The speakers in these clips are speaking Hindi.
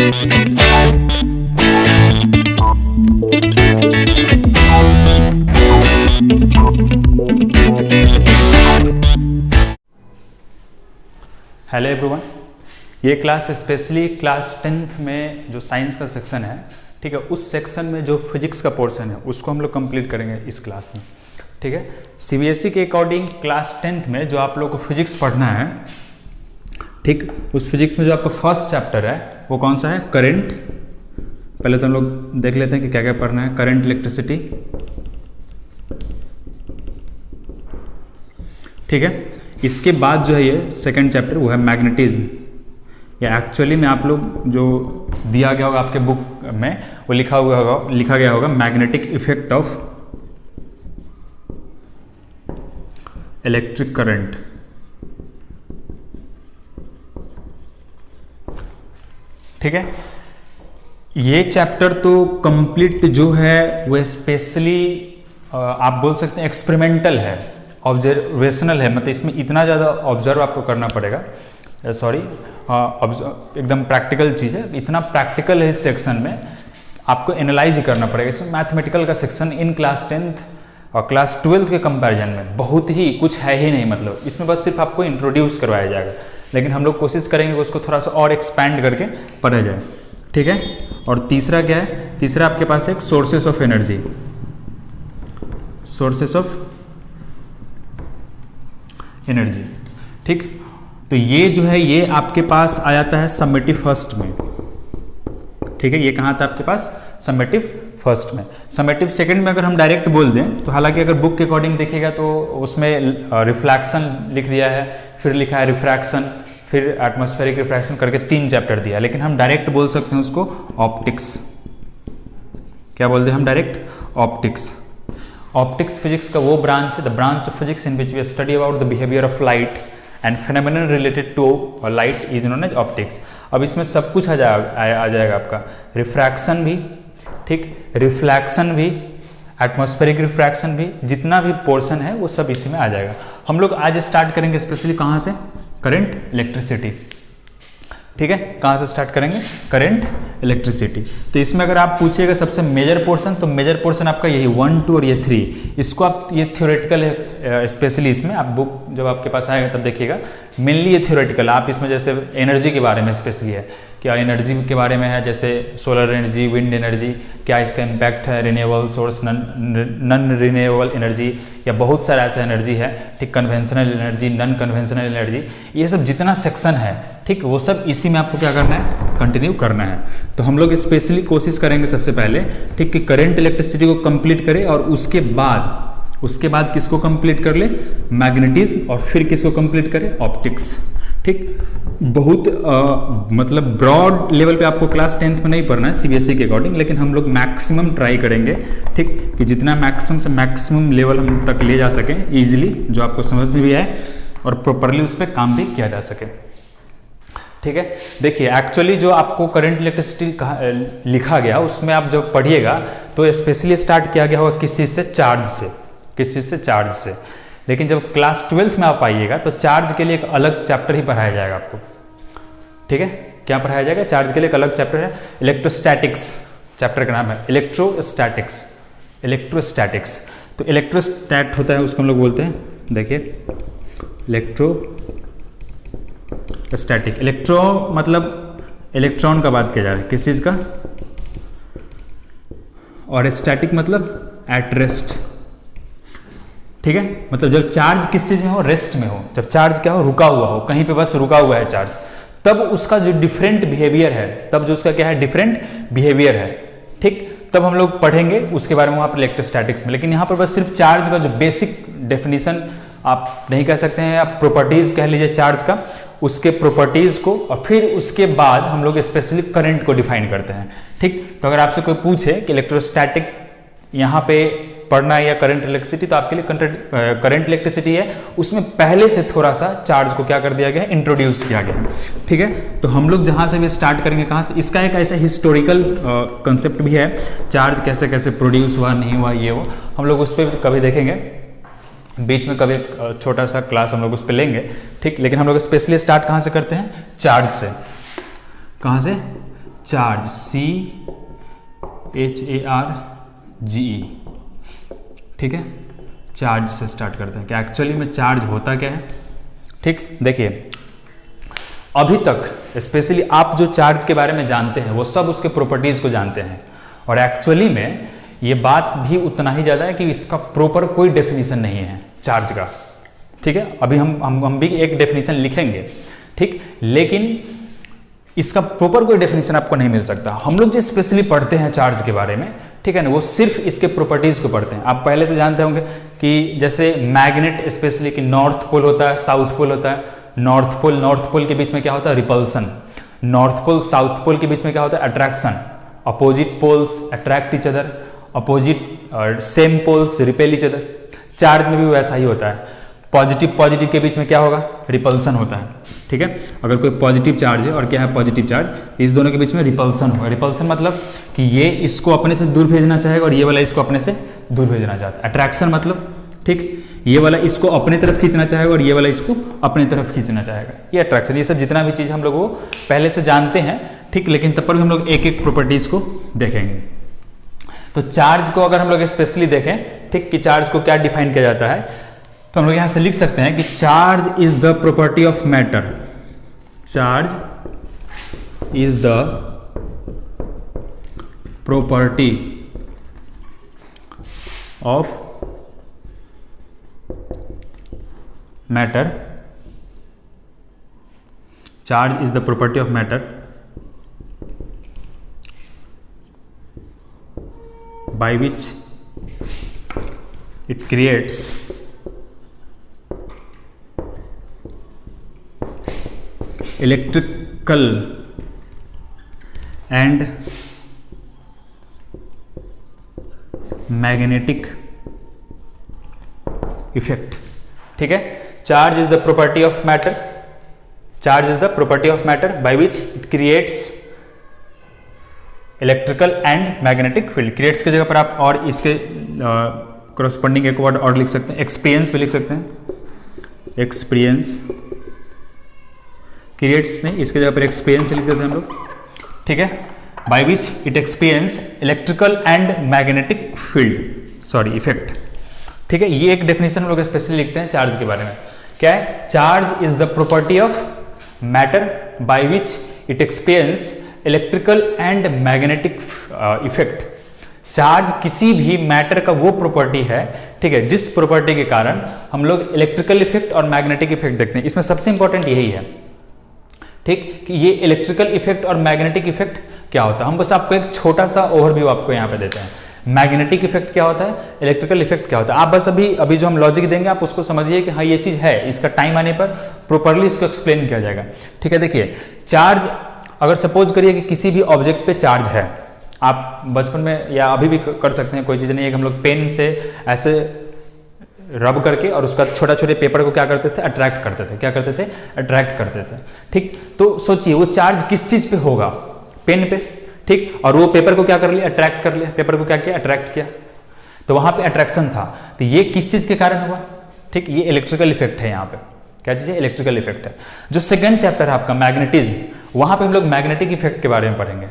हेलो एवरीवन, ये क्लास स्पेशली क्लास 10th में जो साइंस का सेक्शन है, ठीक है, उस सेक्शन में जो फिजिक्स का पोर्शन है उसको हम लोग कंप्लीट करेंगे इस क्लास में। ठीक है, सीबीएसई के अकॉर्डिंग क्लास 10th में जो आप लोग को फिजिक्स पढ़ना है, ठीक, उस फिजिक्स में जो आपका फर्स्ट चैप्टर है वो कौन सा है? करंट। पहले तो हम लोग देख लेते हैं कि क्या क्या पढ़ना है। करंट, इलेक्ट्रिसिटी, ठीक है। इसके बाद जो है ये सेकंड चैप्टर वो है मैग्नेटिज्म। या एक्चुअली में आप लोग जो दिया गया होगा आपके बुक में वो लिखा गया होगा magnetic effect of electric current. ठीक है, ये चैप्टर तो कंप्लीट जो है वो स्पेशली आप बोल सकते हैं एक्सपेरिमेंटल है, ऑब्जर्वेशनल है। मतलब इसमें इतना ज़्यादा ऑब्जर्व आपको करना पड़ेगा, एकदम प्रैक्टिकल चीज़ है। इतना प्रैक्टिकल है इस सेक्शन में, आपको एनालाइज ही करना पड़ेगा। इसमें मैथमेटिकल का सेक्शन इन क्लास 10th और क्लास 12th के कंपैरिजन में बहुत ही कुछ है ही नहीं। मतलब इसमें बस सिर्फ आपको इंट्रोड्यूस करवाया जाएगा, लेकिन हम लोग कोशिश करेंगे उसको थोड़ा सा और एक्सपैंड करके पढ़ा जाए। ठीक है, और तीसरा क्या है? तीसरा आपके पास एक sources of energy, sources of energy. ठीक, तो ये जो है ये आपके पास आ जाता है समेटिव फर्स्ट में। ठीक है, ये कहाँ था आपके पास? समेटिव फर्स्ट में। समेटिव सेकंड में अगर हम डायरेक्ट बोल दें तो हालांकि अगर बुक के अकॉर्डिंग देखिएगा तो उसमें रिफ्लैक्शन लिख दिया है, फिर लिखा है रिफ्रैक्शन, फिर एटमॉस्फेरिक रिफ्रैक्शन करके 3 चैप्टर दिया है। लेकिन हम डायरेक्ट बोल सकते हैं उसको ऑप्टिक्स। क्या बोलते हैं हम? Direct optics. ऑप्टिक्स फिजिक्स का वो ब्रांच है, the branch of physics in which we study about the behaviour of light and phenomenon related to light is known as optics. अब इसमें सब कुछ आ जाएगा आपका, रिफ्रैक्शन भी, ठीक, रिफ्लैक्शन भी, एटमॉस्फेरिक रिफ्रैक्शन भी, जितना भी पोर्शन है वो सब इसी में आ जाएगा। हम लोग आज स्टार्ट करेंगे स्पेशली कहाँ से? Current, electricity. ठीक है, कहाँ से स्टार्ट करेंगे? Current, electricity. तो इसमें अगर आप पूछिएगा सबसे मेजर पोर्शन, तो मेजर पोर्शन आपका यही 1, 2 और ये 3। इसको आप, ये थ्योरेटिकल है स्पेशली। इसमें आप बुक जब आपके पास आएगा तब देखिएगा, मेनली ये थ्योरेटिकल। आप इसमें जैसे एनर्जी के बारे में स्पेशली है, क्या एनर्जी के बारे में है, जैसे सोलर एनर्जी, विंड एनर्जी, क्या इसका इम्पैक्ट है, renewable source, non renewable energy, या बहुत सारा ऐसा एनर्जी है, ठीक, conventional energy, non conventional energy, ये सब जितना सेक्शन है, ठीक, वो सब इसी में आपको क्या करना है? कंटिन्यू करना है। तो हम लोग स्पेशली कोशिश करेंगे सबसे पहले, ठीक, कि करंट इलेक्ट्रिसिटी को कंप्लीट करें और उसके बाद किसको कंप्लीट कर ले? मैग्नेटिज्म, और फिर किसको कंप्लीट करें? ऑप्टिक्स। ठीक, बहुत मतलब ब्रॉड लेवल पे आपको क्लास 10th में नहीं पढ़ना है सीबीएसई के अकॉर्डिंग, लेकिन हम लोग मैक्सिमम ट्राई करेंगे, ठीक, कि जितना मैक्सिमम से मैक्सिमम लेवल हम तक ले जा सकें इजीली, जो आपको समझ में भी आए और प्रॉपरली उस पर काम भी किया जा सके। ठीक है, देखिए एक्चुअली जो आपको करंट इलेक्ट्रिसिटी लिखा गया उसमें आप जब पढ़िएगा तो स्पेशली स्टार्ट किया गया होगा किस चीज़ से? चार्ज से। किस चीज़ से? चार्ज से। लेकिन जब क्लास 12th में आप आइएगा तो चार्ज के लिए एक अलग चैप्टर ही पढ़ाया जाएगा आपको। ठीक है, क्या पढ़ाया जाएगा? चार्ज के लिए एक अलग चैप्टर है, इलेक्ट्रोस्टैटिक्स। चैप्टर का नाम है इलेक्ट्रोस्टैटिक्स। इलेक्ट्रोस्टैटिक्स, तो इलेक्ट्रोस्टैट होता है, उसको हम लोग बोलते हैं, देखिए, इलेक्ट्रोस्टैटिक। इलेक्ट्रो मतलब इलेक्ट्रॉन का बात किया जा रहा है, किस चीज़ का? और स्टैटिक मतलब एट रेस्ट। ठीक है, मतलब जब चार्ज किस चीज में हो? रेस्ट में हो। जब चार्ज क्या हो? रुका हुआ हो, कहीं पे बस रुका हुआ है चार्ज, तब उसका जो डिफरेंट बिहेवियर है, तब जो उसका क्या है? डिफरेंट बिहेवियर है। ठीक, तब हम लोग पढ़ेंगे उसके बारे में वहां पर इलेक्ट्रोस्टैटिक्स में। लेकिन यहाँ पर बस सिर्फ चार्ज का जो बेसिक डेफिनेशन आप नहीं कह सकते हैं, आप प्रॉपर्टीज कह लीजिए चार्ज का, उसके प्रॉपर्टीज को, और फिर उसके बाद हम लोग स्पेशली करंट को डिफाइन करते हैं। ठीक, तो अगर आपसे कोई पूछे कि इलेक्ट्रोस्टैटिक यहाँ पे पढ़ना है या करंट इलेक्ट्रिसिटी, तो आपके लिए करंट इलेक्ट्रिसिटी है, उसमें पहले से थोड़ा सा चार्ज को क्या कर दिया गया है? इंट्रोड्यूस किया गया। ठीक है, तो हम लोग जहाँ से भी स्टार्ट करेंगे, कहाँ से? इसका एक ऐसा हिस्टोरिकल कंसेप्ट भी है, चार्ज कैसे कैसे प्रोड्यूस हुआ, नहीं हुआ, ये वो हम लोग उस पर कभी देखेंगे, बीच में कभी छोटा सा क्लास हम लोग उस पर लेंगे। ठीक, लेकिन हम लोग स्पेशली स्टार्ट कहाँ से करते हैं? चार्ज से। कहाँ से? चार्ज, CHARGE, ठीक है, चार्ज से स्टार्ट करते हैं कि एक्चुअली में चार्ज होता क्या है। ठीक, देखिए अभी तक स्पेशली आप जो चार्ज के बारे में जानते हैं वो सब उसके प्रॉपर्टीज को जानते हैं, और एक्चुअली में ये बात भी उतना ही ज़्यादा है कि इसका प्रॉपर कोई डेफिनेशन नहीं है चार्ज का। ठीक है, अभी हम भी एक डेफिनेशन लिखेंगे, ठीक, लेकिन इसका प्रॉपर कोई डेफिनेशन आपको नहीं मिल सकता। हम लोग जो स्पेशली पढ़ते हैं चार्ज के बारे में, ठीक है ना, वो सिर्फ इसके प्रॉपर्टीज को पढ़ते हैं। आप पहले से जानते होंगे कि जैसे मैग्नेट स्पेशली कि नॉर्थ पोल होता है, साउथ पोल होता है। नॉर्थ पोल के बीच में क्या होता है, repulsion. North pole south pole के बीच में क्या होता है, attraction. Opposite poles attract each other, opposite same poles repel each other. Charge में भी वैसा ही होता है, पॉजिटिव के बीच में क्या होगा, रिपल्सन होता है। ठीक है, अगर कोई पॉजिटिव चार्ज है और क्या है पॉजिटिव चार्ज, इस दोनों के बीच में रिपल्सन होगा। रिपल्सन मतलब कि ये इसको अपने से दूर भेजना चाहेगा और ये वाला इसको अपने से दूर भेजना चाहता है। अट्रैक्शन मतलब, ठीक, ये वाला इसको अपने तरफ खींचना चाहेगा और ये वाला इसको अपने तरफ खींचना चाहेगा, ये अट्रैक्शन। ये सब जितना भी चीज़ हम लोग वो पहले से जानते हैं, ठीक, लेकिन तब पर भी हम लोग एक एक प्रॉपर्टीज को देखेंगे। तो चार्ज को अगर हम लोग स्पेशली देखें, ठीक, कि चार्ज को क्या डिफाइन किया जाता है, तो हम लोग यहां से लिख सकते हैं कि charge is the property of matter. Charge is the property of matter. Charge is the property of matter by which it creates electrical and magnetic effect। ठीक है, charge is the property of matter, charge is the property of matter by which it creates electrical and magnetic field. Creates की जगह पर आप और इसके करस्पॉन्डिंग एक वर्ड और लिख सकते हैं, एक्सपीरियंस भी लिख सकते हैं। एक्सपीरियंस, क्रिएट्स नहीं, इसके जगह पर एक्सपीरियंस लिख देते हैं हम लोग। ठीक है, by which it experience electrical and magnetic field, sorry effect. ठीक है, ये एक डेफिनेशन हम लोग स्पेशली लिखते हैं चार्ज के बारे में। क्या है, charge is the property of matter by which it experience electrical and magnetic effect. Charge किसी भी मैटर का वो प्रॉपर्टी है, ठीक है, जिस प्रॉपर्टी के कारण हम लोग इलेक्ट्रिकल इफेक्ट और मैग्नेटिक इफेक्ट देखते हैं। इसमें सबसे इंपॉर्टेंट यही है, ठीक, कि ये इलेक्ट्रिकल इफेक्ट और मैग्नेटिक इफेक्ट क्या होता है। हम बस आपको एक छोटा सा ओवरव्यू आपको यहाँ पे देते हैं। मैग्नेटिक इफेक्ट क्या होता है, इलेक्ट्रिकल इफेक्ट क्या होता है। आप बस अभी जो हम लॉजिक देंगे आप उसको समझिए कि हाँ ये चीज है, इसका टाइम आने पर प्रॉपर्ली इसको एक्सप्लेन किया जाएगा। ठीक है, देखिए चार्ज, अगर सपोज करिए कि किसी भी ऑब्जेक्ट पे चार्ज है, आप बचपन में या अभी भी कर सकते हैं, कोई चीज़ नहीं है कि हम लोग पेन से ऐसे रब करके और उसका छोटा छोटे पेपर को क्या करते थे, अट्रैक्ट करते थे। क्या करते थे, अट्रैक्ट करते थे। ठीक, तो सोचिए वो चार्ज किस चीज़ पे होगा, पेन पे, ठीक, और वो पेपर को क्या कर लिया, अट्रैक्ट कर लिया, पेपर को क्या किया, अट्रैक्ट किया, तो वहाँ पे अट्रैक्शन था। तो ये किस चीज़ के कारण हुआ, ठीक, ये इलेक्ट्रिकल इफेक्ट है। यहाँ पे क्या चीज़ है, इलेक्ट्रिकल इफेक्ट है। जो सेकंड चैप्टर है आपका मैग्नेटिज्म, वहां पे हम लोग मैग्नेटिक इफेक्ट के बारे में पढ़ेंगे।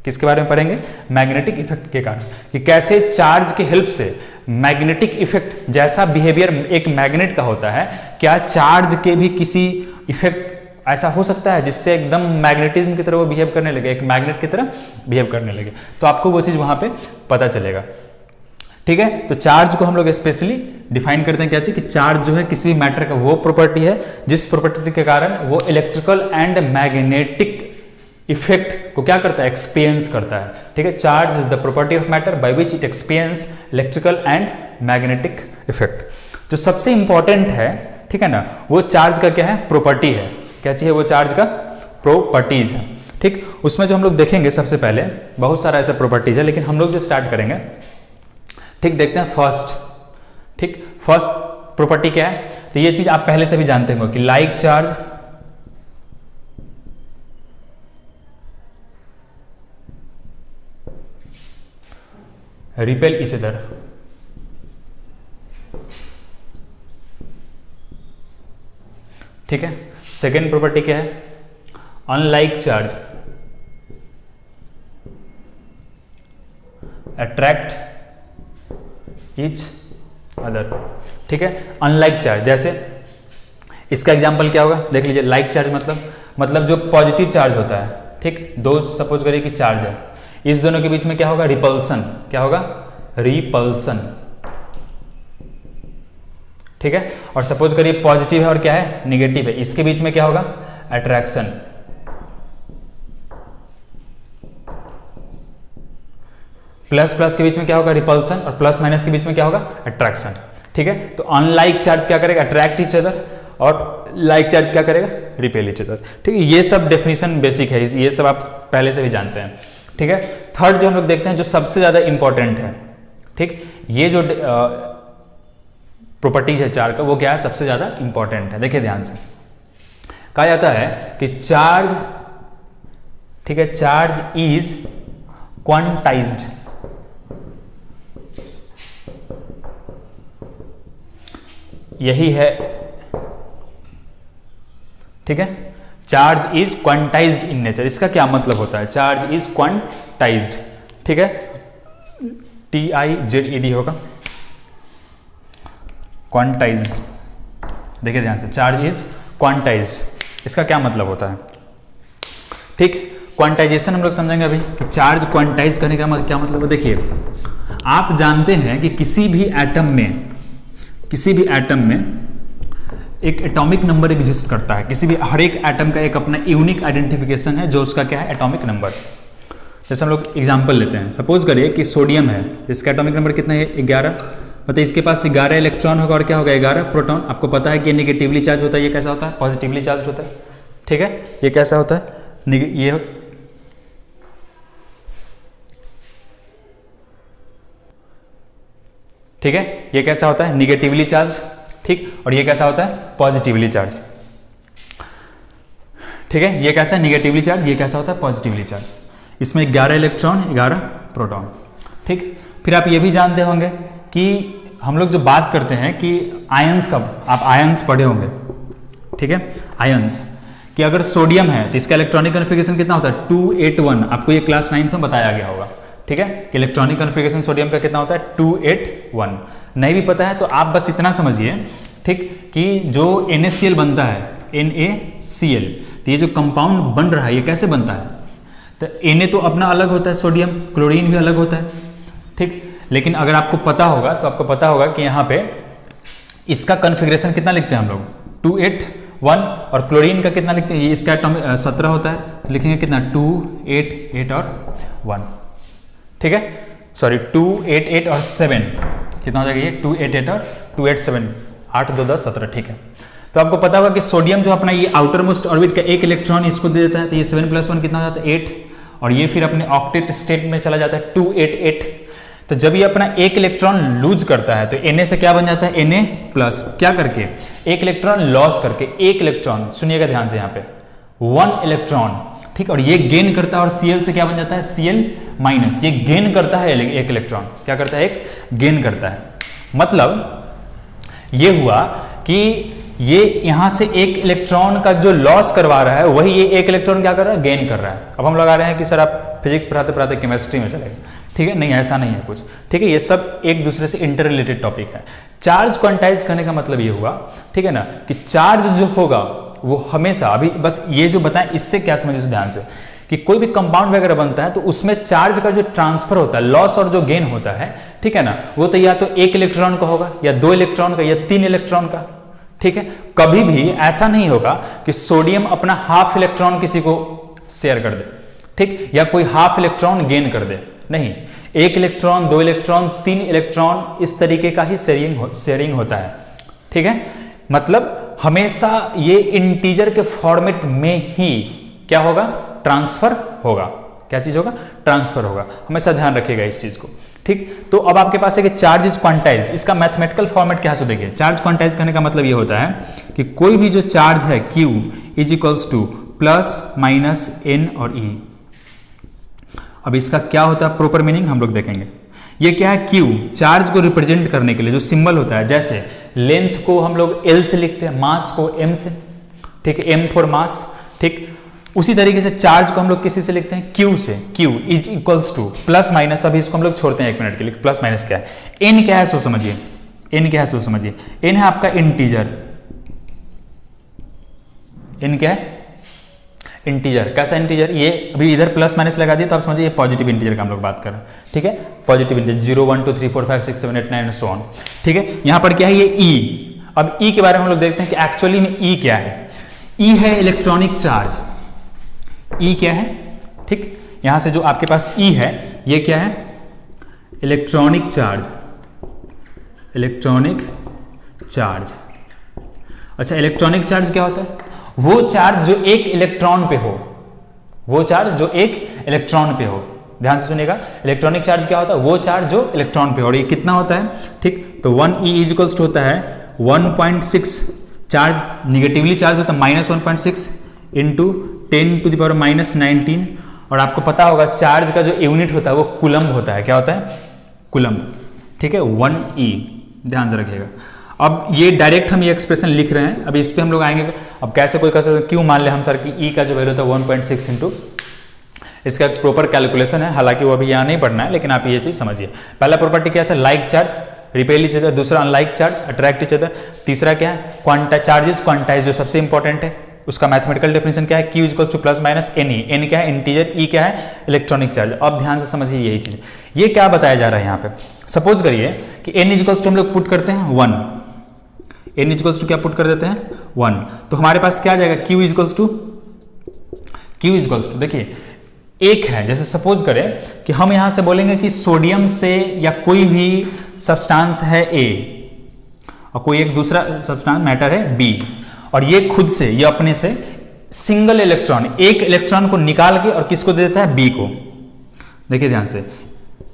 किसके बारे में पढ़ेंगे, मैग्नेटिक इफेक्ट के कारण, कि कैसे चार्ज के हेल्प से मैग्नेटिक इफेक्ट, जैसा बिहेवियर एक मैग्नेट का होता है, क्या चार्ज के भी किसी इफेक्ट ऐसा हो सकता है जिससे एकदम मैग्नेटिज्म की तरह वो बिहेव करने लगे, एक मैग्नेट की तरह बिहेव करने लगे। तो आपको वो चीज वहां पे पता चलेगा। ठीक है, तो चार्ज को हम लोग स्पेशली डिफाइन करते हैं क्या चीज, कि चार्ज जो है किसी भी मैटर का वो प्रॉपर्टी है जिस प्रॉपर्टी के कारण वो इलेक्ट्रिकल एंड मैग्नेटिक इफेक्ट को क्या करता है, एक्सपीरियंस करता है। ठीक है, charge is the property of matter by which it experience electrical and magnetic effect. जो सबसे इंपॉर्टेंट है, ठीक है ना, वो चार्ज का क्या है, प्रॉपर्टी है। क्या चीज है, वो चार्ज का प्रॉपर्टीज है। ठीक, उसमें जो हम लोग देखेंगे सबसे पहले बहुत सारा ऐसा प्रॉपर्टीज है, लेकिन हम लोग जो स्टार्ट करेंगे, ठीक, देखते हैं फर्स्ट। ठीक, फर्स्ट प्रॉपर्टी क्या है, तो ये चीज आप पहले से भी जानते होंगे कि like charge repel each other. ठीक है, सेकेंड प्रॉपर्टी क्या है, unlike charge attract each other, ठीक है। अनलाइक चार्ज, जैसे इसका एग्जांपल क्या होगा, देख लीजिए। लाइक चार्ज मतलब जो पॉजिटिव चार्ज होता है, ठीक, दो सपोज करिए कि चार्ज है, इस दोनों के बीच में क्या होगा, रिपल्सन, क्या होगा, रिपल्सन, ठीक है। और सपोज करिए पॉजिटिव है और क्या है, निगेटिव है, इसके बीच में क्या होगा, अट्रैक्शन। प्लस प्लस के बीच में क्या होगा, रिपल्सन, और प्लस माइनस के बीच में क्या होगा, अट्रैक्शन, ठीक है। तो अनलाइक चार्ज क्या करेगा, अट्रैक्ट ईच अदर, और लाइक चार्ज क्या करेगा, रिपेल ईच अदर, ठीक है। ये सब डेफिनेशन बेसिक है, ये सब आप पहले से भी जानते हैं, ठीक है। थर्ड जो हम लोग देखते हैं, जो सबसे ज्यादा इंपॉर्टेंट है, ठीक, ये जो प्रॉपर्टीज है चार्ज का, वो क्या है, सबसे ज्यादा इंपॉर्टेंट है। देखिए ध्यान से, कहा जाता है कि चार्ज, ठीक है, चार्ज इज क्वांटाइज्ड, यही है, ठीक है। Charge is quantized in nature, इसका क्या मतलब होता है, चार्ज इज क्वांटाइज्ड, ठीक है, TIZED होगा, क्वांटाइज्ड। देखिए ध्यान से, चार्ज इज क्वांटाइज्ड, इसका क्या मतलब होता है, ठीक। क्वांटाइजेशन हम लोग समझेंगे अभी कि चार्ज क्वांटाइज करने का क्या मतलब है। देखिए, आप जानते हैं कि किसी भी एटम में एक एटॉमिक नंबर एग्जिस्ट करता है, किसी भी, हर एक एटम का एक अपना यूनिक आइडेंटिफिकेशन है, जो उसका क्या है, एटॉमिक नंबर। जैसे हम लोग एग्जांपल लेते हैं, सपोज करिए कि सोडियम है, इसका एटॉमिक नंबर कितना है, 11, मतलब इसके पास 11 इलेक्ट्रॉन होगा और क्या होगा, 11 प्रोटॉन। आपको पता है कि ये निगेटिवली चार्ज होता है, ये कैसा होता है, पॉजिटिवली चार्ज होता है, ठीक है। ये कैसा होता है, ये, ठीक है, ये कैसा होता है, निगेटिवली चार्ज, ठीक, और ये कैसा होता है, पॉजिटिवली चार्ज, ठीक है। ये कैसा है, निगेटिवली चार्ज, ये कैसा होता है, पॉजिटिवली चार्ज। इसमें 11 इलेक्ट्रॉन, 11 प्रोटॉन, ठीक। फिर आप ये भी जानते होंगे कि हम लोग जो बात करते हैं कि आयंस का, आप आयंस पढ़े होंगे, ठीक है, आयंस, कि अगर सोडियम है तो इसका इलेक्ट्रॉनिक कॉन्फ़िगरेशन कितना होता है, 281, आपको ये क्लास 9 में बताया गया होगा, ठीक है, कि इलेक्ट्रॉनिक कॉन्फ़िगरेशन सोडियम का कितना होता है, 281। नहीं भी पता है तो आप बस इतना समझिए, ठीक, कि जो NaCl बनता है, NaCl, तो ये जो कंपाउंड बन रहा है, ये कैसे बनता है, तो Na तो अपना अलग होता है, सोडियम, क्लोरीन भी अलग होता है, ठीक। लेकिन अगर आपको पता होगा तो आपको पता होगा कि यहाँ पे इसका कॉन्फ़िगरेशन कितना लिखते हैं हम लोग, 281, और क्लोरीन का कितना लिखते हैं, ये इसका एटॉमिक 17 होता है, तो लिखेंगे कितना, 288 और 1, ठीक है, सॉरी 288 और 7, कितना हो जाएगा ये, 288 और 287, 8 2 10 17, ठीक है। तो आपको पता होगा कि सोडियम जो अपना ये आउटर मोस्ट ऑर्बिट का एक इलेक्ट्रॉन इसको दे देता है, तो ये 7 + 1 कितना हो जाता है, 8, और ये फिर अपने ऑक्टेट स्टेट में चला जाता है, 288। तो जब ये अपना एक इलेक्ट्रॉन लूज करता है तो Na से क्या बन जाता है, Na प्लस, क्या करके, एक इलेक्ट्रॉन लॉस करके, एक इलेक्ट्रॉन, सुनिएगा ध्यान से यहाँ पे, 1 इलेक्ट्रॉन, ठीक, और ये गेन करता है, और Cl से क्या बन जाता है, Cl माइनस, ये गेन करता है एक इलेक्ट्रॉन, क्या करता है, एक गेन करता है। मतलब ये हुआ कि ये यहां से एक इलेक्ट्रॉन का जो लॉस करवा रहा है, वही ये एक इलेक्ट्रॉन क्या कर रहा है, गेन कर रहा है। अब हम लगा रहे हैं कि सर आप फिजिक्स पढ़ाते पढ़ाते केमिस्ट्री में चलेगा, ठीक है, नहीं, ऐसा नहीं है कुछ, ठीक है। ये सब एक दूसरे से इंटर रिलेटेड टॉपिक है। चार्ज क्वांटाइज करने का मतलब ये हुआ, ठीक है ना, कि चार्ज जो होगा वो हमेशा, अभी बस ये जो बताएं, इससे क्या समझिए ध्यान से, कि कोई भी कंपाउंड वगैरह बनता है तो उसमें चार्ज का जो ट्रांसफर होता है, लॉस और जो गेन होता है, ठीक है ना, वो तो या तो 1 इलेक्ट्रॉन का होगा, या 2 इलेक्ट्रॉन का, या 3 इलेक्ट्रॉन का, ठीक है। कभी भी ऐसा नहीं होगा कि सोडियम अपना हाफ इलेक्ट्रॉन किसी को शेयर कर दे, ठीक, या कोई हाफ इलेक्ट्रॉन गेन कर दे, नहीं, 1 इलेक्ट्रॉन, 2 इलेक्ट्रॉन, 3 इलेक्ट्रॉन, इस तरीके का ही शेयरिंग होता है, ठीक है। मतलब हमेशा ये इंटीजर के फॉर्मेट में ही क्या होगा, ट्रांसफर होगा। क्या चीज होगा, ट्रांसफर होगा, हमेशा ध्यान रखिएगा इस चीज को, ठीक। तो अब आपके पास है कि चार्ज इज क्वांटाइज, इसका मैथमेटिकल फॉर्मेट क्या है, देखिए, चार्ज क्वांटाइज करने का मतलब ये होता है कि कोई भी जो चार्ज है Q is equals two plus minus N और E। अब इसका क्या होता है प्रॉपर मीनिंग हम लोग देखेंगे। ये क्या है, Q, चार्ज को रिप्रेजेंट करने के लिए जो सिंबल होता है, जैसे लेंथ को हम लोग L से लिखते हैं, मास को M से, ठीक है, M फॉर मास, ठीक। उसी तरीके से चार्ज को हम लोग किसी से लिखते हैं Q से, Q is equals two plus minus, अभी इसको हम लोग छोड़ते हैं 1 मिनट के लिए, प्लस माइनस क्या है, n क्या है सो समझिए, n क्या है सो समझिए, n है आपका इंटीजर, n क्या है इंटीजर, कैसा इंटीजर, ये अभी इधर प्लस माइनस लगा दिया तो आप समझिए ये पॉजिटिव इंटीजर का हम लोग बात कर रहे हैं, ठीक है, पॉजिटिव इंटीजर 0 1 2 3 4 5 6 7 8 9 सो ऑन, ठीक है। यहां पर क्या है ये E, अब E के बारे में हम लोग देखते हैं कि एक्चुअली में E क्या है, E है इलेक्ट्रॉनिक चार्ज, E क्या है, ठीक, यहां से जो आपके पास E है ये क्या है, इलेक्ट्रॉनिक चार्ज, इलेक्ट्रॉनिक चार्ज। अच्छा, इलेक्ट्रॉनिक चार्ज क्या होता है, वो चार्ज जो एक इलेक्ट्रॉन पे हो, वो चार्ज जो एक इलेक्ट्रॉन पे हो, ध्यान से सुनिएगा, इलेक्ट्रॉनिक चार्ज क्या होता है, वो चार्ज जो इलेक्ट्रॉन पे हो, और ये कितना होता है, ठीक, तो 1 E इक्वल्स टू होता है 1.6, चार्ज निगेटिवली चार्ज होता है -1.6 इंटू 10⁻⁻19, और आपको पता होगा चार्ज का जो यूनिट होता है वो कूलम्ब होता है, क्या होता है, कूलम्ब, ठीक है, 1 E, ध्यान से रखिएगा। अब ये डायरेक्ट हम ये एक्सप्रेशन लिख रहे हैं, अब इस पे हम लोग आएंगे, अब कैसे कोई कह सकते क्यों मान ले हम सर कि E का जो वैल्यू था 1.6 इंटू, इसका एक प्रॉपर कैलकुलेशन है, हालांकि वो अभी यहाँ नहीं पढ़ना है, लेकिन आप ये चीज समझिए। पहला प्रॉपर्टी क्या था, like charge repel each other, दूसरा unlike charge attract each other, तीसरा क्या है, क्वांटा चार्जेस क्वांटाइज, जो सबसे इंपॉर्टेंट है, उसका मैथमेटिकल डेफिनेशन क्या है, Q equals two plus minus NE, N क्या है इंटीजर, E क्या है इलेक्ट्रॉनिक चार्ज। अब ध्यान से समझिए यही चीज, ये क्या बताया जा रहा है यहाँ पे, सपोज करिए कि N इक्वल्स टू हम लोग पुट करते हैं 1, N इक्वल्स टू क्या पुट कर देते हैं 1, तो हमारे पास क्या आ जाएगा, Q इक्वल्स टू देखिए एक है, जैसे सपोज करें कि हम यहां से बोलेंगे कि सोडियम से या कोई भी सब्सटेंस है A और कोई एक दूसरा सब्सटेंस मैटर है B, और ये खुद से, ये अपने से सिंगल इलेक्ट्रॉन, एक इलेक्ट्रॉन को निकाल के और किसको दे देता है, B को, देखिए ध्यान से,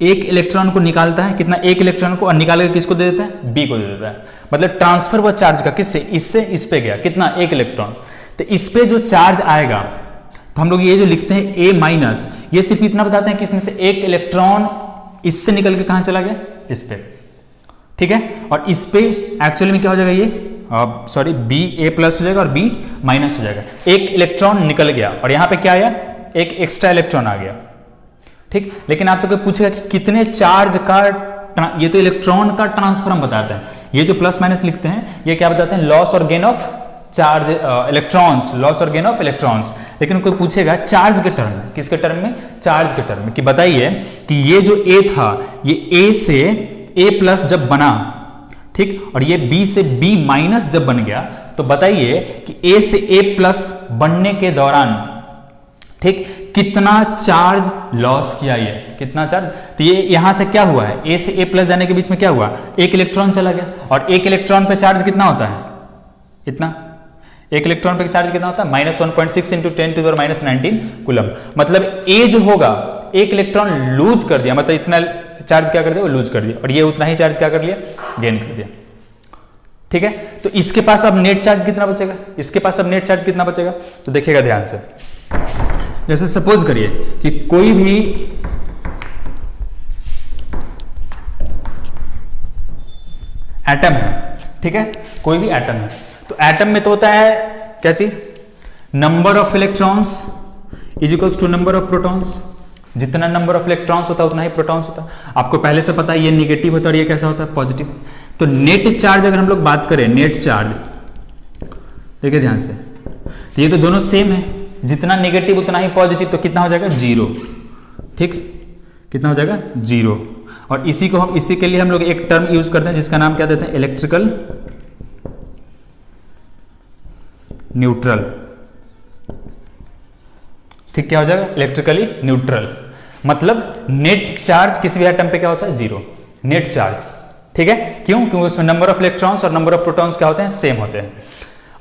एक इलेक्ट्रॉन को निकालता है, कितना, एक इलेक्ट्रॉन को, और निकाल के किसको दे देता है, B को दे देता है, मतलब ट्रांसफर हुआ चार्ज का, किससे, इससे इस पे गया, कितना, एक इलेक्ट्रॉन, तो इस पे जो चार्ज आएगा, तो हम लोग ये जो लिखते हैं A माइनस, ये सिर्फ इतना बताते हैं कि इसमें से एक इलेक्ट्रॉन इससे निकल के कहां चला गया, इस पे, ठीक है, और इस पे एक्चुअली में क्या हो जाएगा, ये सॉरी B A प्लस हो जाएगा और B माइनस हो जाएगा, एक इलेक्ट्रॉन निकल गया, और यहां पे क्या आया, एक एक्स्ट्रा इलेक्ट्रॉन आ गया, ठीक। लेकिन आपसे कोई पूछेगा कि कितने चार्ज का, ये तो इलेक्ट्रॉन का ट्रांसफर हम बताते हैं, ये जो प्लस माइनस लिखते हैं ये क्या बताते हैं, लॉस और gain of charge electrons, loss और गेन ऑफ इलेक्ट्रॉन्स। लेकिन कोई पूछेगा चार्ज के टर्म में, किसके टर्म में, चार्ज के टर्म में, कि बताइए कि ये जो A था, ये A से A प्लस जब बना, ठीक, और ये B से B माइनस जब बन गया, तो बताइए कि A से A प्लस बनने के दौरान, ठीक, कितना चार्ज लॉस किया, ये कितना चार्ज, तो ये यहां से क्या हुआ है, A से A प्लस जाने के बीच में क्या हुआ, एक इलेक्ट्रॉन चला गया, और एक इलेक्ट्रॉन पे चार्ज कितना होता है, इतना, एक इलेक्ट्रॉन पे चार्ज कितना होता है, -1.6 इंटू 10⁻⁻19 कूलम, मतलब A जो होगा, एक इलेक्ट्रॉन लूज कर दिया, मतलब इतना चार्ज क्या कर दिया, वो लूज कर दिया, और ये उतना ही चार्ज क्या कर लिया, गेन कर दिया, ठीक है। तो इसके पास अब नेट चार्ज कितना बचेगा, इसके पास अब नेट चार्ज कितना बचेगा, तो देखिएगा ध्यान से, जैसे सपोज करिए कि कोई भी एटम है, ठीक है, कोई भी एटम है, तो एटम में तो होता है क्या चीज, number of electrons is equals to number of protons, जितना नंबर ऑफ इलेक्ट्रॉन्स होता है उतना ही प्रोटॉन्स होता है, आपको पहले से पता है ये नेगेटिव होता है और ये कैसा होता है, पॉजिटिव। तो नेट चार्ज अगर हम लोग बात करें, नेट चार्ज देखिए ध्यान से, तो ये तो दोनों सेम है, जितना नेगेटिव उतना ही पॉजिटिव, तो कितना हो जाएगा, 0, ठीक, कितना हो जाएगा, 0। और इसी को हम, इसी के लिए हम लोग एक टर्म यूज करते हैं जिसका नाम क्या देते हैं, इलेक्ट्रिकल न्यूट्रल, ठीक, क्या हो जाएगा, इलेक्ट्रिकली न्यूट्रल, मतलब नेट चार्ज किसी भी एटम पे क्या होता है, 0, नेट चार्ज, ठीक है, क्यों, क्योंकि उसमें नंबर ऑफ इलेक्ट्रॉन्स और नंबर ऑफ प्रोटॉन्स क्या होते हैं, सेम होते हैं।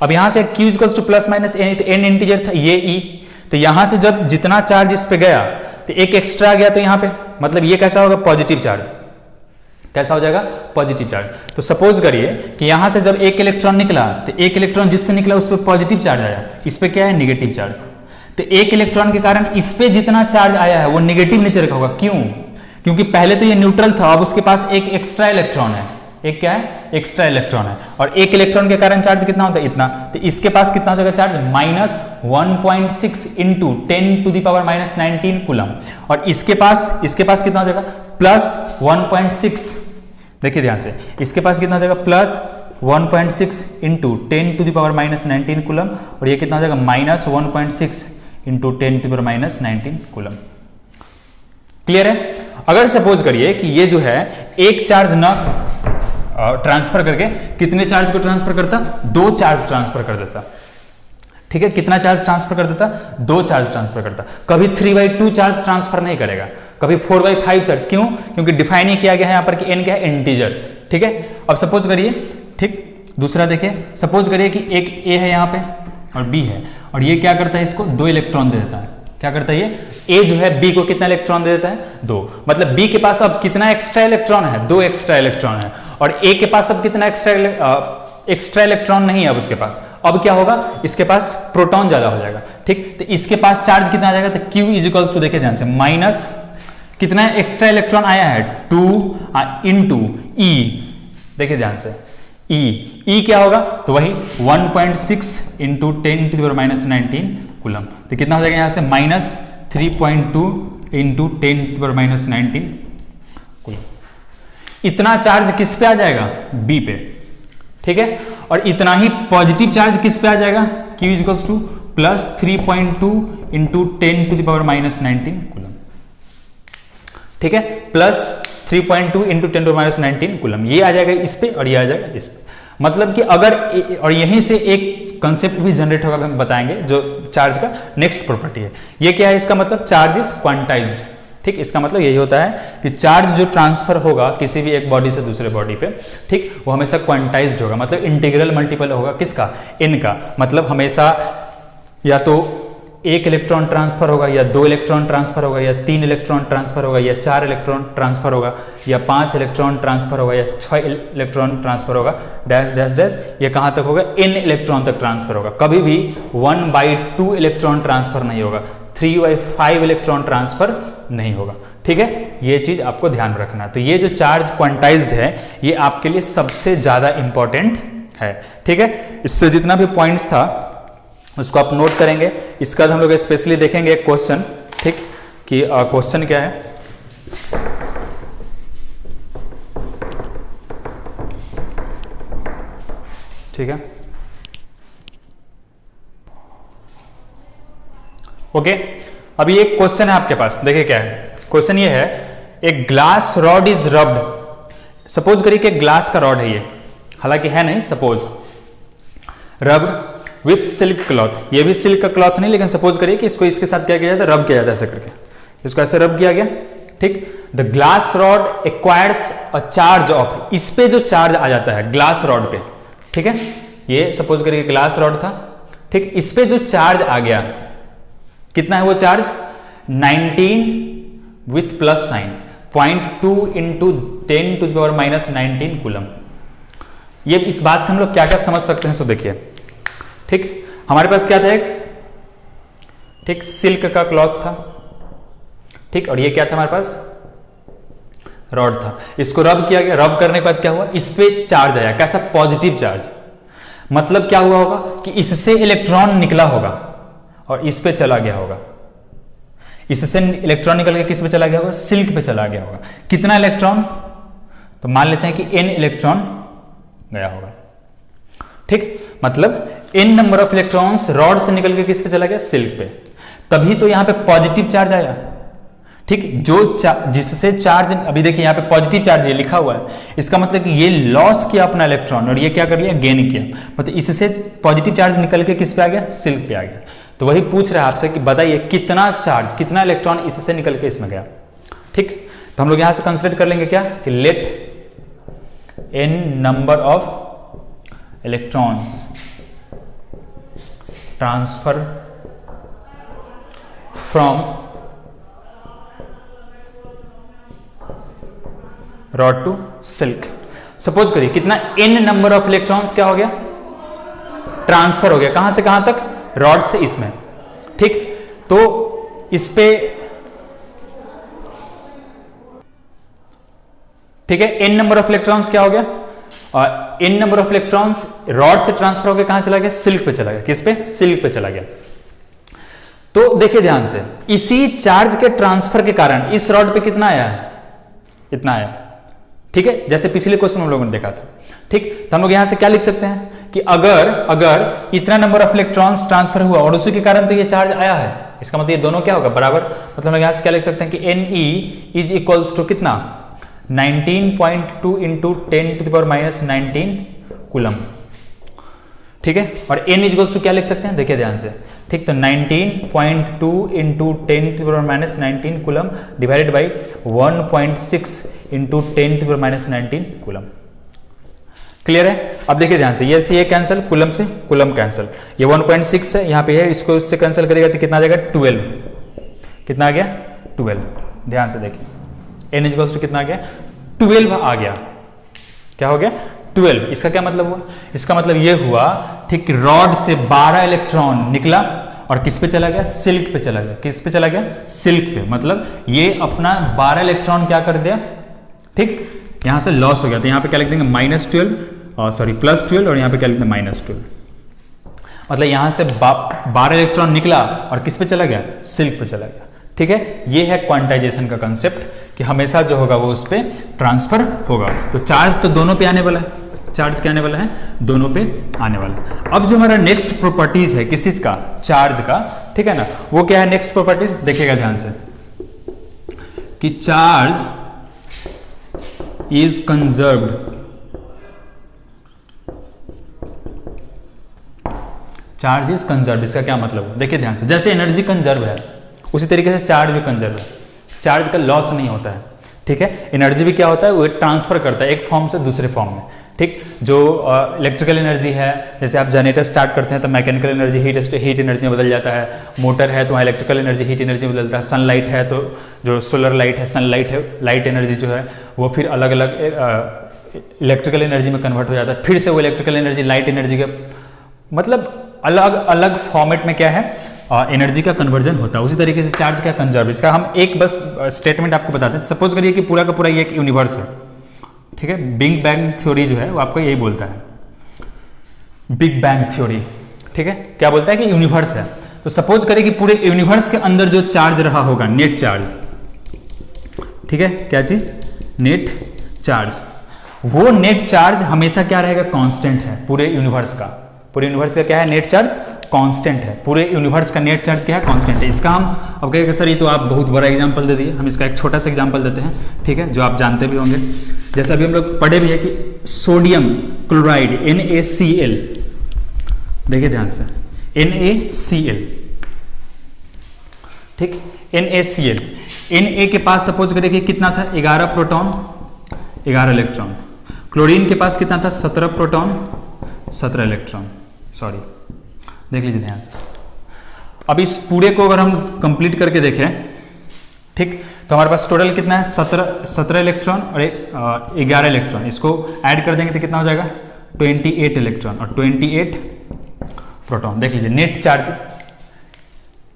अब यहां से Q equals two plus minus N, तो N इंटीजर था, ये E, तो यहां से जब जितना चार्ज इस पे गया तो एक एक्स्ट्रा आ गया, तो यहां पे मतलब ये कैसा होगा, पॉजिटिव चार्ज, कैसा हो जाएगा, पॉजिटिव चार्ज। तो सपोज करिए कि यहां से जब एक इलेक्ट्रॉन निकला, तो एक इलेक्ट्रॉन जिससे निकला उस पर पॉजिटिव चार्ज आया, इस पे क्या है, निगेटिव चार्ज, तो एक इलेक्ट्रॉन के कारण इस पे जितना चार्ज आया है वो निगेटिव नेचर का होगा, क्यों, क्योंकि पहले तो ये न्यूट्रल था, अब उसके पास एक एक्स्ट्रा इलेक्ट्रॉन है, एक क्या है, एक्स्ट्रा इलेक्ट्रॉन है, और एक इलेक्ट्रॉन के कारण चार्ज कितना होता है, इतना। तो इसके पास कितना हो जाएगा चार्ज, -1.6 इंटू 10⁻⁻19 कूलम, और इसके पास कितना हो जाएगा, +1.6। देखिए ध्यान से, इसके पास कितना हो जाएगा, +1.6 इंटू 10⁻⁻19 कूलम, और ये कितना हो जाएगा, -1.6 इंटू 10⁻⁻19 कूलम। क्लियर है। अगर सपोज करिए कि ये जो है एक चार्ज न ट्रांसफर करके कितने चार्ज को ट्रांसफर करता, 2 चार्ज ट्रांसफर कर देता। ठीक है, कितना चार्ज ट्रांसफर कर देता, 2 चार्ज ट्रांसफर करता। कभी 3/2 चार्ज ट्रांसफर नहीं करेगा, कभी 4/5 चार्ज। क्यों, क्योंकि डिफाइन ही किया गया है यहाँ पर कि n क्या है, इंटीजर। ठीक है, अब सपोज करिए, ठीक, दूसरा देखिए, सपोज करिए कि एक a है यहाँ पे और b है, और ये क्या करता है, इसको 2 इलेक्ट्रॉन दे देता है। क्या करता है ये a जो है b को कितना इलेक्ट्रॉन दे देता है, 2। मतलब b के पास अब कितना एक्स्ट्रा इलेक्ट्रॉन है, 2 एक्स्ट्रा इलेक्ट्रॉन है, और a के पास अब कितना एक्स्ट्रा इलेक्ट्रॉन नहीं है अब उसके पास। अब क्या होगा, इसके पास प्रोटॉन ज्यादा हो जाएगा। ठीक, तो इसके पास चार्ज कितना आ जाएगा, तो q इजिकल्स टू, देखिए ध्यान से, माइनस कितना एक्स्ट्रा इलेक्ट्रॉन आया है, 2 इंटू e। देखिए ध्यान से, e क्या होगा, तो वही 1.6 इंटू 10⁻⁻19 कूलम। तो कितना हो जाएगा यहाँ से, -3.2 इंटू 10⁻⁻19 कूलम। इतना चार्ज किस पे आ जाएगा, b पे। ठीक है, और इतना ही पॉजिटिव चार्ज किस पे आ जाएगा, q equals to +3.2 into 10⁻⁻19 coulomb. ठीक है, +3.2 इंटू 10⁻⁻19 कूलम, ये आ जाएगा इस पे और ये आ जाएगा इस पे। मतलब कि अगर, और यहीं से एक कंसेप्ट भी जनरेट होगा, हम बताएंगे, जो चार्ज का नेक्स्ट प्रॉपर्टी है। ये क्या है, इसका मतलब चार्ज इज क्वांटाइज्ड। ठीक, इसका मतलब यही होता है कि चार्ज जो ट्रांसफर होगा किसी भी एक बॉडी से दूसरे बॉडी पे, ठीक, वो हमेशा क्वांटाइज्ड होगा। मतलब इंटीग्रल मल्टीपल होगा किसका, n का। मतलब हमेशा या तो 1 इलेक्ट्रॉन ट्रांसफर होगा, या 2 इलेक्ट्रॉन ट्रांसफर होगा, या 3 इलेक्ट्रॉन ट्रांसफर होगा, या 4 इलेक्ट्रॉन ट्रांसफर होगा, या 5 इलेक्ट्रॉन ट्रांसफर होगा, या 6 इलेक्ट्रॉन ट्रांसफर होगा, डैश डैश डैश। ये कहाँ तक होगा, n इलेक्ट्रॉन तक ट्रांसफर होगा। कभी भी 1/2 इलेक्ट्रॉन ट्रांसफर नहीं होगा, 3/5 इलेक्ट्रॉन ट्रांसफर नहीं होगा। ठीक है, ये चीज आपको ध्यान रखना। तो ये जो चार्ज क्वांटाइज्ड है, ये आपके लिए सबसे ज्यादा इंपॉर्टेंट है। ठीक है, इससे जितना भी पॉइंट्स था उसको आप नोट करेंगे। इसका हम लोग स्पेशली देखेंगे एक क्वेश्चन, ठीक, कि क्वेश्चन क्या है। ठीक है, ओके। अभी एक क्वेश्चन है आपके पास, देखिए क्या है क्वेश्चन। ये है, एक glass rod is rubbed. Suppose करिए कि ग्लास का रॉड है ये, हालांकि है नहीं, suppose rubbed with silk cloth. ये भी सिल्क का क्लॉथ नहीं, लेकिन सपोज करिए कि इसको इसके साथ क्या किया जाता है, रब किया जाता है ऐसे करके, इसको ऐसे रब किया गया। ठीक, the glass rod acquires a charge of, इस पे जो चार्ज आ जाता है ग्लास रॉड पे, ठीक है, ये सपोज करिए ग्लास रॉड था। ठीक, इस पे जो चार्ज आ गया, कितना है वो charge, 19 with plus sign, 0.2 into 10⁻⁻19 coulomb. ये इस बात से हम लोग क्या क्या समझ सकते हैं, सो देखिए। ठीक, हमारे पास क्या था, एक, ठीक, सिल्क का क्लॉथ था। ठीक, और ये क्या था हमारे पास, रॉड था। इसको रब किया गया, रब करने के बाद क्या हुआ, इस पे चार्ज आया, कैसा, पॉजिटिव चार्ज। मतलब क्या हुआ होगा कि इससे इलेक्ट्रॉन निकला होगा और इस पे चला गया होगा। इससे इलेक्ट्रॉन निकल के किस पे चला गया होगा, सिल्क पे चला गया होगा। कितना इलेक्ट्रॉन, तो मान लेते हैं कि n इलेक्ट्रॉन गया होगा। ठीक, मतलब n number of electrons rod से निकल के किस पे चला गया, सिल्क पे। तभी तो यहां पे पॉजिटिव चार्ज आया। ठीक, जो जिससे चार्ज, अभी देखिए यहाँ पे पॉजिटिव चार्ज ये लिखा हुआ है, इसका मतलब कि ये लॉस किया अपना इलेक्ट्रॉन और ये क्या कर लिया, गेन किया। मतलब इससे पॉजिटिव चार्ज निकल के किस पे आ गया, सिल्क पे आ गया। तो वही पूछ रहा है आपसे कि बताइए कितना चार्ज, कितना इलेक्ट्रॉन इससे निकल के इसमें गया। ठीक, तो हम लोग यहां से कंसिडर कर लेंगे क्या, कि let n number of electrons transfer from rod to silk. Suppose करिए कितना n नंबर ऑफ इलेक्ट्रॉन्स क्या हो गया, ट्रांसफर हो गया। कहां से कहां तक, रॉड से इसमें। ठीक, तो इस पे, ठीक है, n नंबर ऑफ इलेक्ट्रॉन्स क्या हो गया, n number of electrons rod से ट्रांसफर होकर कहां चला गया, सिल्क पे चला गया। किस पे, सिल्क पे चला गया। तो देखिए ध्यान से, इसी चार्ज के ट्रांसफर के कारण इस रॉड पे कितना आया है, इतना आया। ठीक है, जैसे पिछले क्वेश्चन हम लोगों ने देखा था। ठीक, तो हम लोग यहां से क्या लिख सकते हैं कि अगर इतना नंबर ऑफ इलेक्ट्रॉन्स ट्रांसफर हुआ और उसी के कारण तो ये चार्ज आया है, इसका मतलब ये दोनों क्या होगा, बराबर। मतलब हम यहां से क्या लिख सकते हैं कि Ne इज इक्वल्स टू कितना, 19.2 इंटू 10⁻⁻19 कूलम। ठीक है, और n इक्वल्स टू क्या लिख सकते हैं, देखिए ध्यान से। ठीक, तो 19.2 into 10⁻⁻19 coulomb divided by 1.6 into 10⁻⁻19 coulomb. Clear है। अब देखिए ध्यान से, ये से ये कैंसिल, कूलम से कूलम कैंसिल, ये 1.6 है यहाँ पे है, इसको इससे कैंसिल करेगा तो कितना आ जाएगा, 12। कितना आ गया, 12। ध्यान से देखिए, n इक्वल्स टू कितना आ गया, 12 आ गया। क्या हो गया, 12। इसका क्या मतलब हुआ, इसका मतलब ये हुआ, ठीक, रॉड से 12 इलेक्ट्रॉन निकला और किस पे चला गया, सिल्क पे चला गया। किस पे चला गया, सिल्क पे। मतलब ये अपना 12 इलेक्ट्रॉन क्या कर दिया, ठीक, यहां से लॉस हो गया। तो यहां पे क्या लिख देंगे, +12 और यहां पे क्या लिख देंगे, -12। मतलब यहां से 12 इलेक्ट्रॉन निकला और किस पे चला गया, सिल्क पे चला गया। ठीक है, ये है क्वांटाइजेशन का कंसेप्ट कि हमेशा जो होगा वो उस पर ट्रांसफर होगा। तो चार्ज तो दोनों पे आने वाला है, चार्ज क्या आने वाला है, दोनों पे आने वाला है। अब जो हमारा नेक्स्ट प्रॉपर्टीज है किस चीज का, चार्ज का, ठीक है ना, वो क्या है नेक्स्ट प्रॉपर्टीज, देखिएगा ध्यान से कि charge is conserved, charge is conserved. इसका क्या मतलब, देखिए ध्यान से, जैसे एनर्जी कंजर्व है उसी तरीके से चार्ज भी कंजर्व है। चार्ज का लॉस नहीं होता है। ठीक है, एनर्जी भी क्या होता है, वो ट्रांसफर करता है एक फॉर्म से दूसरे फॉर्म में। ठीक, जो इलेक्ट्रिकल एनर्जी है, जैसे आप जनरेटर स्टार्ट करते हैं तो मैकेनिकल एनर्जी हीट एनर्जी में बदल जाता है, मोटर है तो वहाँ इलेक्ट्रिकल एनर्जी हीट एनर्जी में बदलता है, सनलाइट है तो जो सोलर लाइट है, सनलाइट है, लाइट एनर्जी जो है वो फिर अलग अलग इलेक्ट्रिकल एनर्जी में कन्वर्ट हो जाता है, फिर से वो इलेक्ट्रिकल एनर्जी लाइट एनर्जी का, मतलब अलग अलग फॉर्मेट में क्या है, एनर्जी का कन्वर्जन होता है। उसी तरीके से चार्ज क्या, कंजर्व। इसका हम एक बस स्टेटमेंट आपको बताते हैं। सपोज करिए कि पूरा का पूरा ये एक यूनिवर्स है। ठीक है, बिग बैंग थ्योरी जो है वो आपको यही बोलता है, बिग बैंग थ्योरी। ठीक है, क्या बोलता है कि यूनिवर्स है। तो सपोज करिए कि पूरे यूनिवर्स के अंदर जो चार्ज रहा होगा, नेट चार्ज, ठीक है, क्या चीज, नेट चार्ज, वो नेट चार्ज हमेशा क्या रहेगा, कांस्टेंट है पूरे यूनिवर्स का। पूरे यूनिवर्स का क्या है, नेट चार्ज कांस्टेंट है। पूरे यूनिवर्स का नेट चार्ज क्या है, कांस्टेंट है। इसका हम अब कहेंगे सर ये तो आप बहुत बड़ा एग्जांपल दे दिए, हम इसका एक छोटा सा एग्जांपल देते हैं। ठीक है, जो आप जानते भी होंगे, जैसे अभी हम लोग पढ़े भी है कि सोडियम क्लोराइड NaCl, देखिए ध्यान से, NaCl, ठीक, NaCl, Na के पास सपोज करें कि कितना था, 11 प्रोटॉन 11 इलेक्ट्रॉन। क्लोरीन के पास कितना था, 17 प्रोटॉन 17 इलेक्ट्रॉन। सॉरी, देख लीजिए ध्यान से। अब इस पूरे को अगर हम कंप्लीट करके देखें, ठीक, तो हमारे पास टोटल कितना है, 17 इलेक्ट्रॉन और 11 इलेक्ट्रॉन। इसको ऐड कर देंगे तो कितना हो जाएगा, 28 इलेक्ट्रॉन और 28 प्रोटॉन। देख लीजिए, नेट चार्ज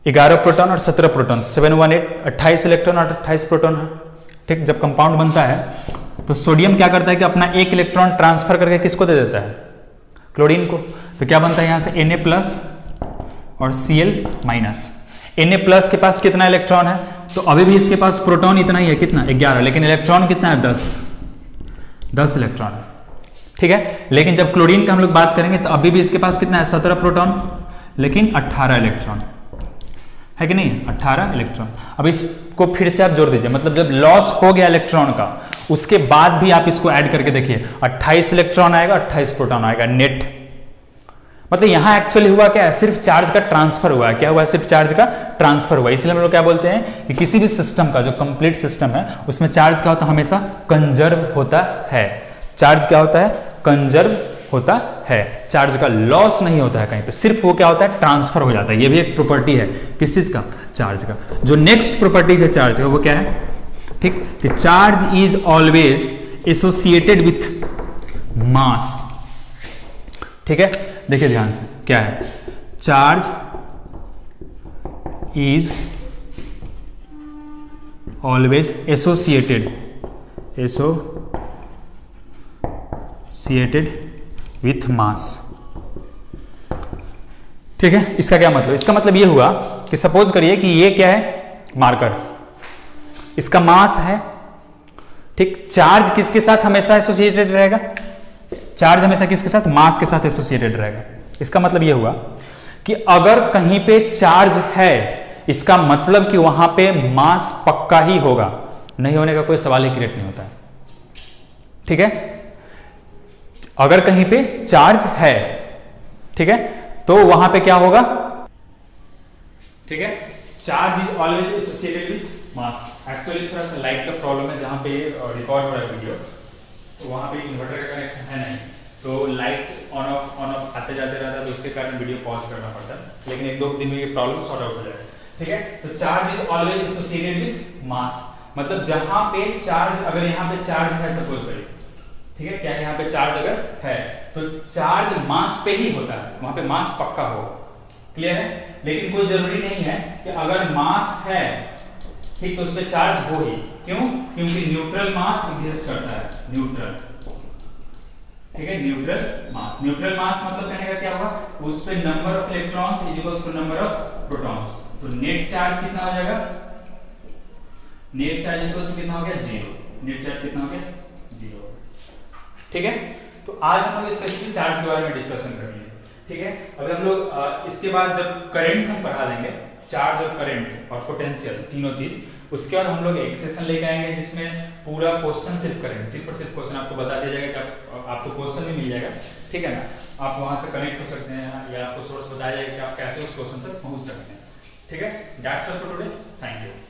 11 प्रोटॉन और 17 प्रोटॉन, 718, 28 इलेक्ट्रॉन और 28 प्रोटॉन है। ठीक, जब कंपाउंड बनता है तो सोडियम क्या करता है कि अपना एक इलेक्ट्रॉन ट्रांसफर करके किसको दे देता है, क्लोरीन को। तो क्या बनता है यहां से, Na प्लस और Cl माइनस। Na प्लस के पास कितना इलेक्ट्रॉन है, तो अभी भी इसके पास प्रोटॉन इतना ही है, कितना, 11, लेकिन इलेक्ट्रॉन कितना है, 10 इलेक्ट्रॉन है। ठीक है, लेकिन जब क्लोरीन का हम लोग बात करेंगे तो अभी भी इसके पास कितना है, 17 प्रोटॉन लेकिन 18 इलेक्ट्रॉन है कि नहीं, 18 इलेक्ट्रॉन। अब इसको फिर से आप जोड़ दीजिए, मतलब जब लॉस हो गया इलेक्ट्रॉन का उसके बाद भी आप इसको ऐड करके देखिए, 28 इलेक्ट्रॉन आएगा, 28 प्रोटॉन आएगा नेट। मतलब यहां एक्चुअली हुआ क्या है, सिर्फ चार्ज का ट्रांसफर हुआ है। क्या हुआ है, सिर्फ चार्ज का ट्रांसफर हुआ है। इसलिए हम लोग क्या बोलते हैं कि किसी भी सिस्टम का जो कंप्लीट सिस्टम है उसमें चार्ज क्या होता है, हमेशा कंजर्व होता है। चार्ज क्या होता है, कंजर्व होता है। चार्ज का लॉस नहीं होता है कहीं पे, सिर्फ वो क्या होता है, ट्रांसफर हो जाता है। ये भी एक प्रॉपर्टी है किस चीज का, चार्ज का। जो नेक्स्ट प्रॉपर्टी है चार्ज का वो क्या है, ठीक, कि charge is always associated with mass. ठीक है, देखिए ध्यान से, क्या है, charge is always associated associated with mass. ठीक है, इसका क्या मतलब? इसका मतलब ये हुआ कि सपोज करिए कि ये क्या है, मार्कर, इसका मास है, ठीक। चार्ज किसके साथ हमेशा एसोसिएटेड रहेगा? चार्ज हमेशा किसके साथ? मास के साथ एसोसिएटेड रहेगा। इसका मतलब ये हुआ कि अगर कहीं पे चार्ज है, इसका मतलब कि वहां पे मास पक्का ही होगा, नहीं होने का कोई सवाल ही क्रिएट नहीं होता है। ठीक है, अगर कहीं पे चार्ज है, ठीक है, तो वहां पे क्या होगा? ठीक है, charge is always associated with mass. Actually थोड़ा सा लाइट का प्रॉब्लम है, जहां पे रिकॉर्ड हो रहा है वीडियो, तो वहां पे इन्वर्टर का कनेक्शन है नहीं, तो लाइट ऑन ऑफ आते जाते रहता है, तो उसके कारण वीडियो पॉज करना पड़ता है, लेकिन 1-2 दिन में ये प्रॉब्लम सॉर्ट आउट हो जाएगा। ठीक है, तो charge is always associated with mass, मतलब जहां पे चार्ज, अगर यहाँ पे चार्ज है सपोज करिए, ठीक है, क्या यहाँ पे चार्ज अगर है तो चार्ज मास पे ही होता है, वहां पे मास पक्का होगा। क्लियर है? लेकिन कोई जरूरी नहीं है कि अगर मास है, ठीक, तो उस पे चार्ज हो ही। क्यों? क्योंकि न्यूट्रल मास एग्जिस्ट करता है, न्यूट्रल। ठीक है, न्यूट्रल मास। न्यूट्रल मास मतलब कहने का क्या हुआ? उस पे number of electrons is equals to number of protons. तो नेट चार्ज कितना हो जाएगा? Net charge is equals to कितना हो गया? 0। नेट चार्ज कितना हो गया? 0। ठीक है, तो आज हम लोग स्पेसिफिक चार्ज के बारे में डिस्कशन करेंगे। ठीक है, अभी हम लोग इसके बाद जब करंट हम पढ़ा देंगे, चार्ज और करंट और पोटेंशियल तीनों चीज, उसके बाद हम लोग एक सेशन लेके आएंगे जिसमें पूरा क्वेश्चन सिर्फ करेंगे, सिर्फ और सिर्फ क्वेश्चन आपको बता दिया जाएगा कि आपको क्वेश्चन भी मिल जाएगा। ठीक है ना, आप वहां से कनेक्ट हो सकते हैं या आपको सोर्स बताया जाएगा कि आप कैसे उस क्वेश्चन तक पहुंच सकते हैं। ठीक है, that's all for today, thank you.